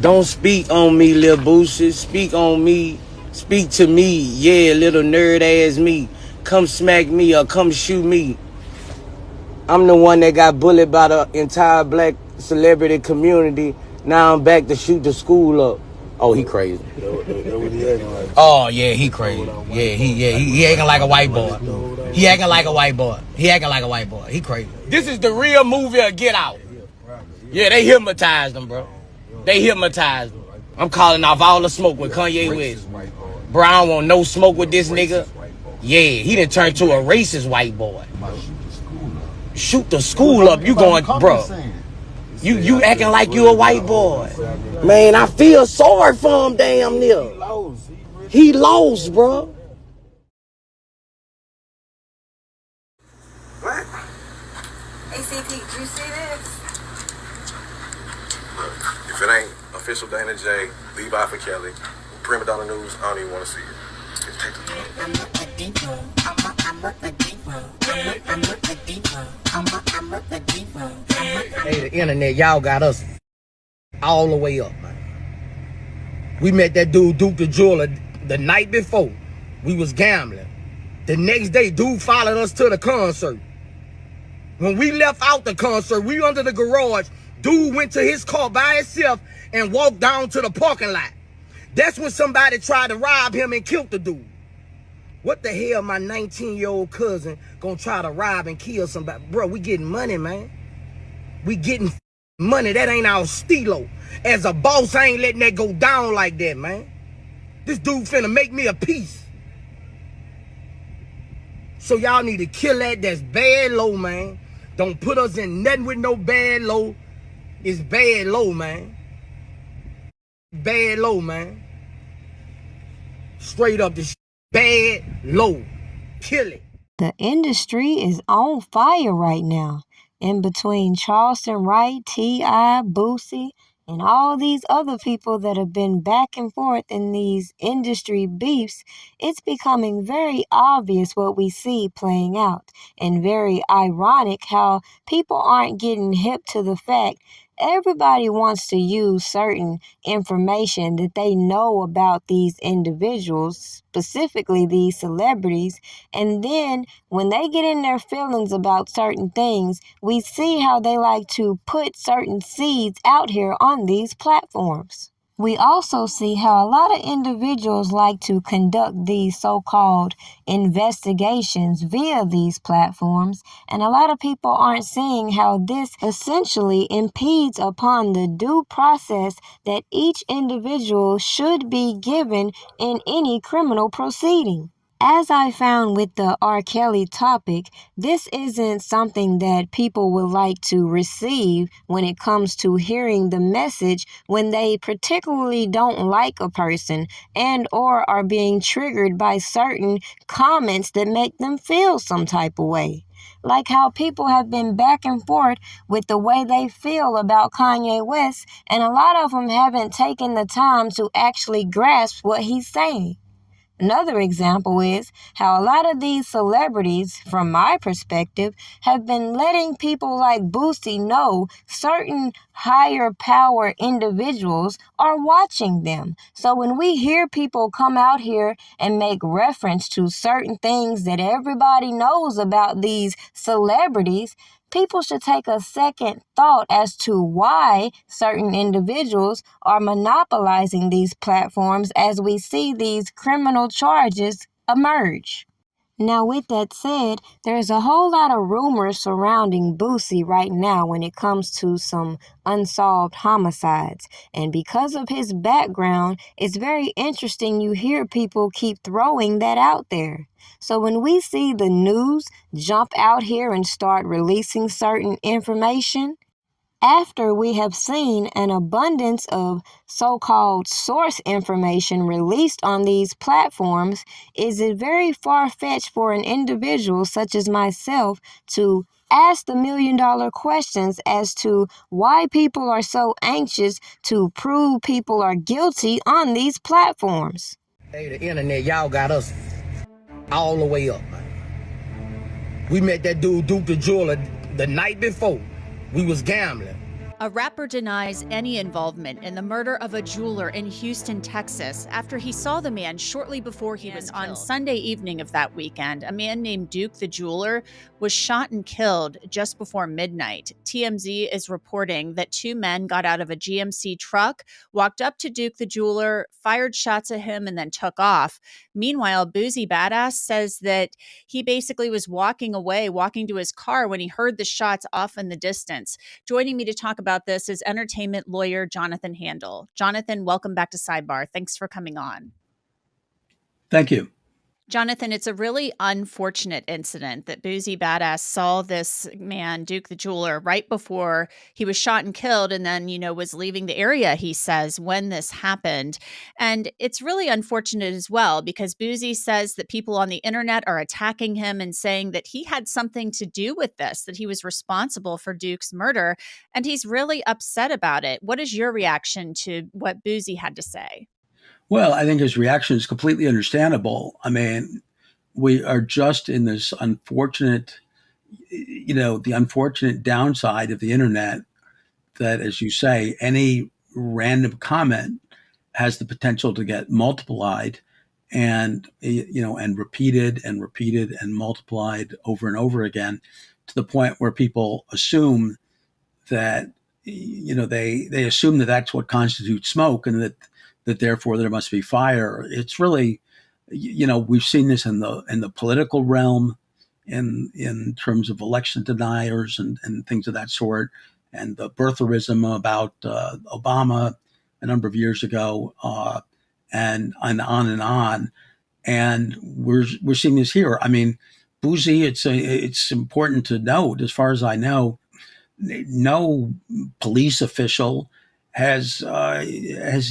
Don't speak on me, lil Boosie. Speak on me. Speak to me. Yeah, little nerd ass me. Come smack me or come shoot me. I'm the one that got bullied by the entire black celebrity community. Now I'm back to shoot the school up. Oh, he crazy. Oh yeah, he crazy. Yeah, he acting like a white boy. He acting like a white boy. He acting like a white boy. He crazy. This is the real movie of Get Out. Yeah, they hypnotized him, bro. They hypnotized him. I'm calling off all the smoke with Kanye West. Bro, I don't want no smoke with this nigga. Yeah, he done turned to a racist white boy. Shoot the school up. You going, bro. You acting like you a white boy. Man, I feel sorry for him damn near. He lost, bro. What? ACT, did you see this? Look, if it ain't official Dana J, Levi for Kelly, Primadonnanews, I don't even want to see it. Just take the Hey, the internet, y'all got us all the way up, man. We met that dude, Duke the Jeweler, the night before. We was gambling. The next day, dude followed us to the concert. When we left out the concert, we under the garage. Dude went to his car by himself and walked down to the parking lot. That's when somebody tried to rob him and killed the dude. What the hell my 19-year-old cousin gonna try to rob and kill somebody? Bro, we getting money, man. We getting money. That ain't our stilo. As a boss, I ain't letting that go down like that, man. This dude finna make me a piece. So y'all need to kill that. That's bad low, man. Don't put us in nothing with no bad low. It's bad low, man. Bad low, man. Straight up this bad low. Kill it. The industry is on fire right now. In between Charleston Wright, T.I., Boosie, and all these other people that have been back and forth in these industry beefs, it's becoming very obvious what we see playing out, and very ironic how people aren't getting hip to the fact everybody wants to use certain information that they know about these individuals, specifically these celebrities, and then when they get in their feelings about certain things, we see how they like to put certain seeds out here on these platforms. We also see how a lot of individuals like to conduct these so-called investigations via these platforms, and a lot of people aren't seeing how this essentially impedes upon the due process that each individual should be given in any criminal proceeding. As I found with the R. Kelly topic, this isn't something that people would like to receive when it comes to hearing the message when they particularly don't like a person and or are being triggered by certain comments that make them feel some type of way. Like how people have been back and forth with the way they feel about Kanye West, and a lot of them haven't taken the time to actually grasp what he's saying. Another example is how a lot of these celebrities, from my perspective, have been letting people like Boosie know certain higher power individuals are watching them. So when we hear people come out here and make reference to certain things that everybody knows about these celebrities, people should take a second thought as to why certain individuals are monopolizing these platforms as we see these criminal charges emerge. Now, with that said, there's a whole lot of rumors surrounding Boosie right now when it comes to some unsolved homicides. And because of his background, it's very interesting you hear people keep throwing that out there. So when we see the news jump out here and start releasing certain information, after we have seen an abundance of so-called source information released on these platforms, is it very far-fetched for an individual such as myself to ask the million-dollar questions as to why people are so anxious to prove people are guilty on these platforms? Hey, the internet, y'all got us all the way up, man. We met that dude, Duke the Jeweler, the night before. We was gambling. A rapper denies any involvement in the murder of a jeweler in Houston, Texas, after he saw the man shortly before he was killed. On Sunday evening of that weekend, a man named Duke the jeweler was shot and killed just before midnight. TMZ is reporting that two men got out of a GMC truck, walked up to Duke the jeweler, fired shots at him, and then took off. Meanwhile, Boosie Badass says that he basically was walking away, walking to his car when he heard the shots off in the distance. Joining me to talk about this is entertainment lawyer Jonathan Handel. Jonathan, welcome back to Sidebar. Thanks for coming on. Thank you. Jonathan, it's a really unfortunate incident that Boosie Badass saw this man, Duke the jeweler, right before he was shot and killed, and then, was leaving the area, he says, when this happened. And it's really unfortunate as well, because Boosie says that people on the internet are attacking him and saying that he had something to do with this, that he was responsible for Duke's murder, and he's really upset about it. What is your reaction to what Boosie had to say? Well, I think his reaction is completely understandable. I mean, we are just in this unfortunate, the unfortunate downside of the internet that, as you say, any random comment has the potential to get multiplied and, and repeated and multiplied over and over again to the point where people assume that, they assume that that's what constitutes smoke and that therefore there must be fire. It's really, we've seen this in the political realm, in terms of election deniers and things of that sort, and the birtherism about Obama a number of years ago, and on and on. And we're seeing this here. I mean, Boosie, it's important to note, as far as I know, no police official has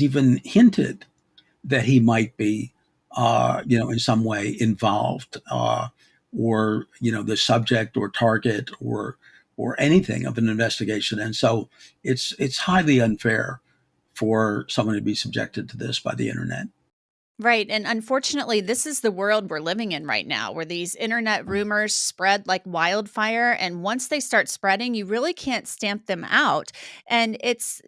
even hinted that he might be, in some way involved, or the subject or target or anything of an investigation. And so it's highly unfair for someone to be subjected to this by the internet. Right. And unfortunately, this is the world we're living in right now, where these internet rumors spread like wildfire. And once they start spreading, you really can't stamp them out. And it's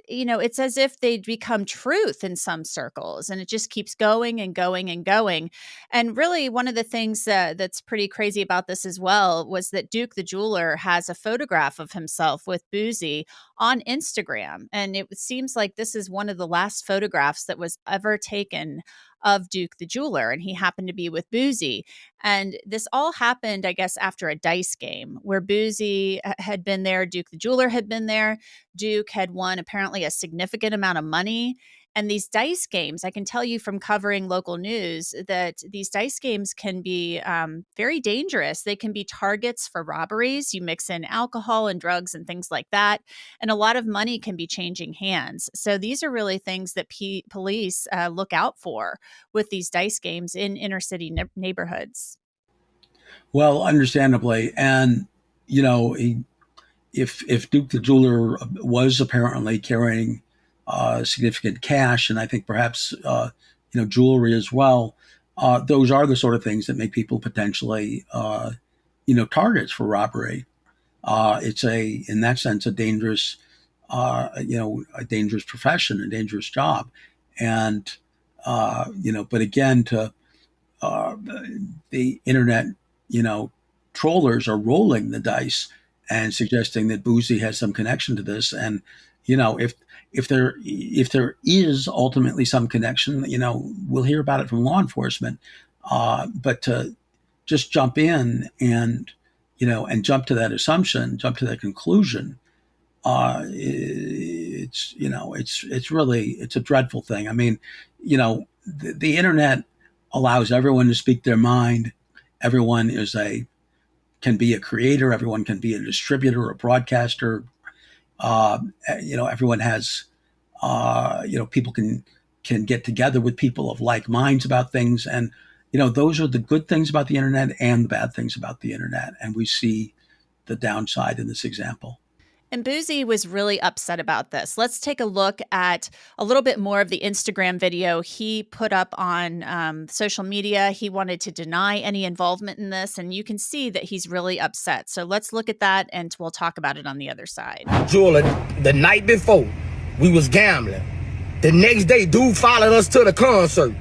as if they become truth in some circles. And it just keeps going and going and going. And really, one of the things that's pretty crazy about this as well was that Duke the jeweler has a photograph of himself with Boosie on Instagram. And it seems like this is one of the last photographs that was ever taken of Duke the jeweler, and he happened to be with Boosie. And this all happened, I guess, after a dice game where Boosie had been there, Duke the jeweler had been there, Duke had won apparently a significant amount of money. And these dice games, I can tell you from covering local news that these dice games can be very dangerous. They can be targets for robberies. You mix in alcohol and drugs and things like that. And a lot of money can be changing hands. So these are really things that police look out for with these dice games in inner city neighborhoods. Well, understandably. And, if Duke the jeweler was apparently carrying significant cash, and I think perhaps jewelry as well, those are the sort of things that make people potentially targets for robbery. It's in that sense a dangerous dangerous profession, a dangerous job, and but again, to the internet, trollers are rolling the dice and suggesting that Boosie has some connection to this. And if there is ultimately some connection, we'll hear about it from law enforcement. But to just jump in and jump to that assumption, jump to that conclusion, it's a dreadful thing. I mean, the internet allows everyone to speak their mind. Everyone can be a creator. Everyone can be a distributor, a broadcaster. Everyone has, people can get together with people of like minds about things. And, those are the good things about the internet and the bad things about the internet. And we see the downside in this example. And Boosie was really upset about this. Let's take a look at a little bit more of the Instagram video he put up on social media. He wanted to deny any involvement in this, and you can see that he's really upset. So let's look at that, and we'll talk about it on the other side. Jeweler, the night before, we was gambling. The next day, dude followed us to the concert.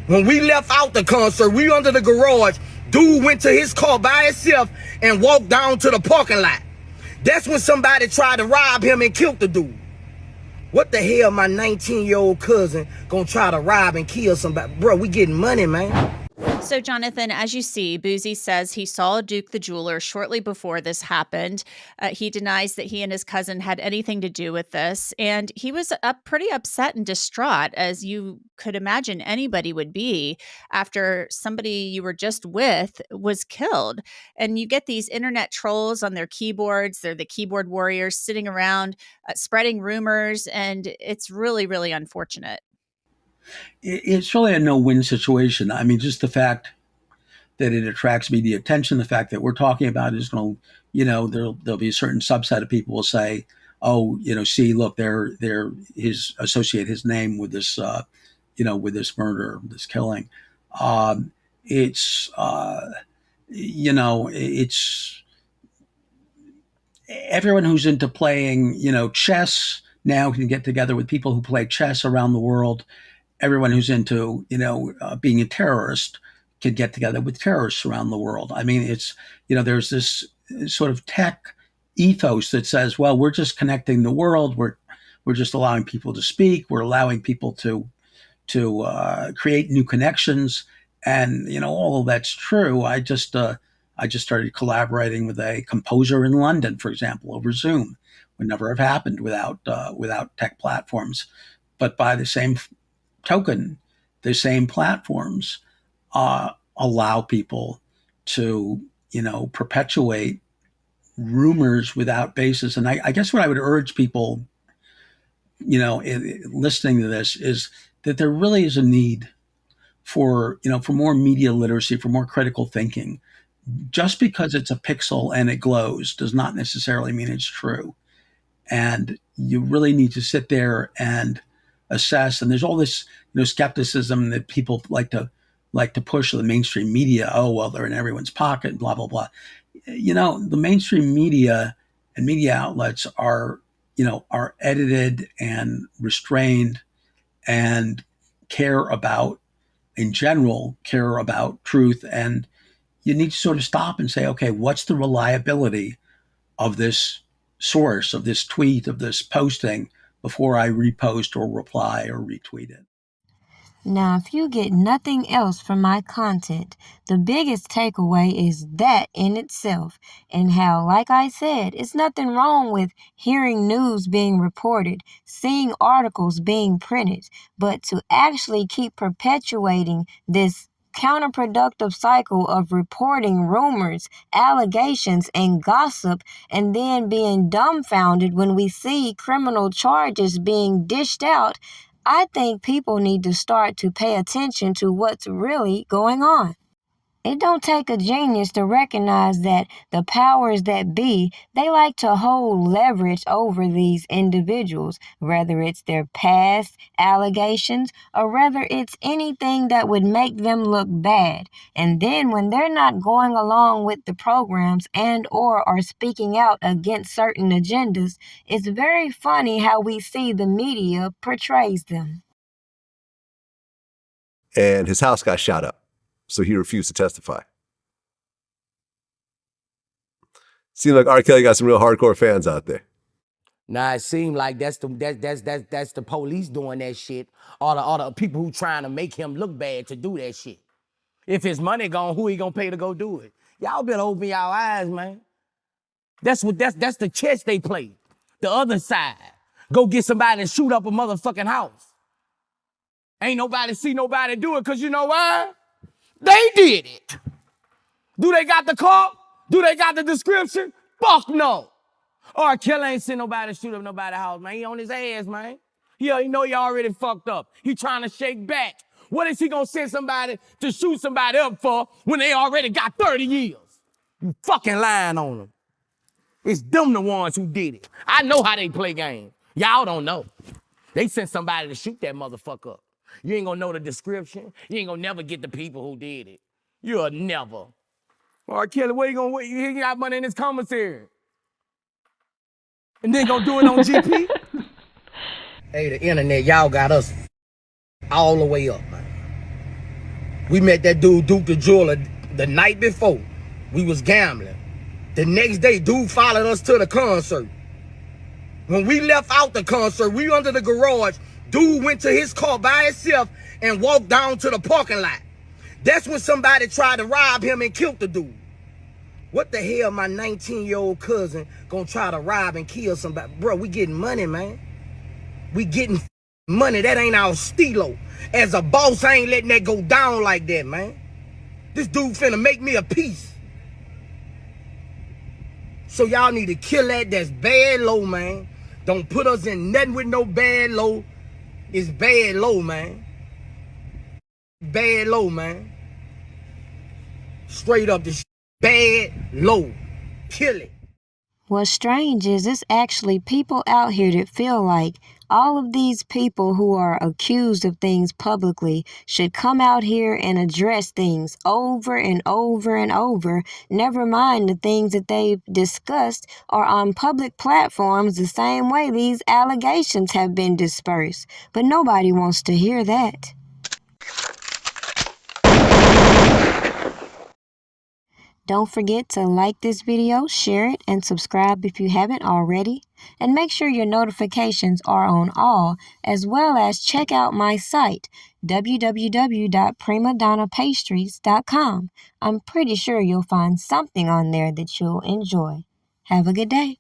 When we left out the concert, we under the garage. Dude went to his car by himself and walked down to the parking lot. That's when somebody tried to rob him and killed the dude. What the hell my 19-year-old cousin gonna try to rob and kill somebody? Bro, we getting money, man. So, Jonathan, as you see, Boosie says he saw Duke the jeweler shortly before this happened. He denies that he and his cousin had anything to do with this. And he was pretty upset and distraught, as you could imagine anybody would be after somebody you were just with was killed. And you get these internet trolls on their keyboards. They're the keyboard warriors sitting around spreading rumors. And it's really, really unfortunate. It's really a no-win situation. I mean, just the fact that it attracts media attention, the fact that we're talking about it is going to, there'll be a certain subset of people will say, oh, see, look, associate his name with this, with this murder, this killing. It's everyone who's into playing, chess now can get together with people who play chess around the world. Everyone who's into, being a terrorist can get together with terrorists around the world. I mean, it's, there's this sort of tech ethos that says, well, we're just connecting the world. We're just allowing people to speak. We're allowing people to create new connections. And, all of that's true. I just started collaborating with a composer in London, for example, over Zoom. Would never have happened without tech platforms. But by the same token, the same platforms allow people to, perpetuate rumors without basis. And I guess what I would urge people, listening to this is that there really is a need for more media literacy, for more critical thinking. Just because it's a pixel and it glows does not necessarily mean it's true. And you really need to sit there and assess. And there's all this, skepticism that people like to push the mainstream media. Oh, well, they're in everyone's pocket, blah, blah, blah. The mainstream media and media outlets are edited and restrained and in general, care about truth. And you need to sort of stop and say, okay, what's the reliability of this source, of this tweet, of this posting, before I repost or reply or retweet it? Now, if you get nothing else from my content, the biggest takeaway is that in itself, and how, like I said, it's nothing wrong with hearing news being reported, seeing articles being printed, but to actually keep perpetuating this counterproductive cycle of reporting rumors, allegations, and gossip, and then being dumbfounded when we see criminal charges being dished out, I think people need to start to pay attention to what's really going on. It don't take a genius to recognize that the powers that be, they like to hold leverage over these individuals, whether it's their past allegations or whether it's anything that would make them look bad. And then when they're not going along with the programs and or are speaking out against certain agendas, it's very funny how we see the media portrays them. And his house got shot up, so he refused to testify. Seems like R. Kelly got some real hardcore fans out there. Nah, it seemed like that's the police doing that shit. All the people who trying to make him look bad to do that shit. If his money gone, who he gonna pay to go do it? Y'all better open y'all eyes, man. That's the chess they play. The other side. Go get somebody and shoot up a motherfucking house. Ain't nobody see nobody do it, because you know why? They did it. Do they got the car? Do they got the description? Fuck no. R. Kelly ain't seen nobody shoot up nobody's house, man. He on his ass, man. He know he already fucked up. He trying to shake back. What is he gonna send somebody to shoot somebody up for when they already got 30 years? You fucking lying on them. It's them the ones who did it. I know how they play games. Y'all don't know. They sent somebody to shoot that motherfucker up. You ain't gonna know the description. You ain't gonna never get the people who did it. You'll never. All right, Kelly, where you gonna wait? You got money in this commissary. And then gonna do it on GP? Hey, the internet, y'all got us all the way up, man. We met that dude, Duke the Jeweler, the night before. We was gambling. The next day, dude followed us to the concert. When we left out the concert, we under the garage. Dude went to his car by himself and walked down to the parking lot. That's when somebody tried to rob him and killed the dude. What the hell my 19-year-old cousin gonna try to rob and kill somebody? Bro, we getting money, man. We getting money. That ain't our stilo. As a boss, I ain't letting that go down like that, man. This dude finna make me a piece. So y'all need to kill that. That's bad low, man. Don't put us in nothing with no bad low. It's bad low, man. Bad low, man. Straight up this bad low. Kill it. What's strange is it's actually people out here that feel like all of these people who are accused of things publicly should come out here and address things over and over and over. Never mind the things that they've discussed are on public platforms the same way these allegations have been dispersed. But nobody wants to hear that. Don't forget to like this video, share it, and subscribe if you haven't already. And make sure your notifications are on all, as well as check out my site, www.primadonnapastries.com. I'm pretty sure you'll find something on there that you'll enjoy. Have a good day.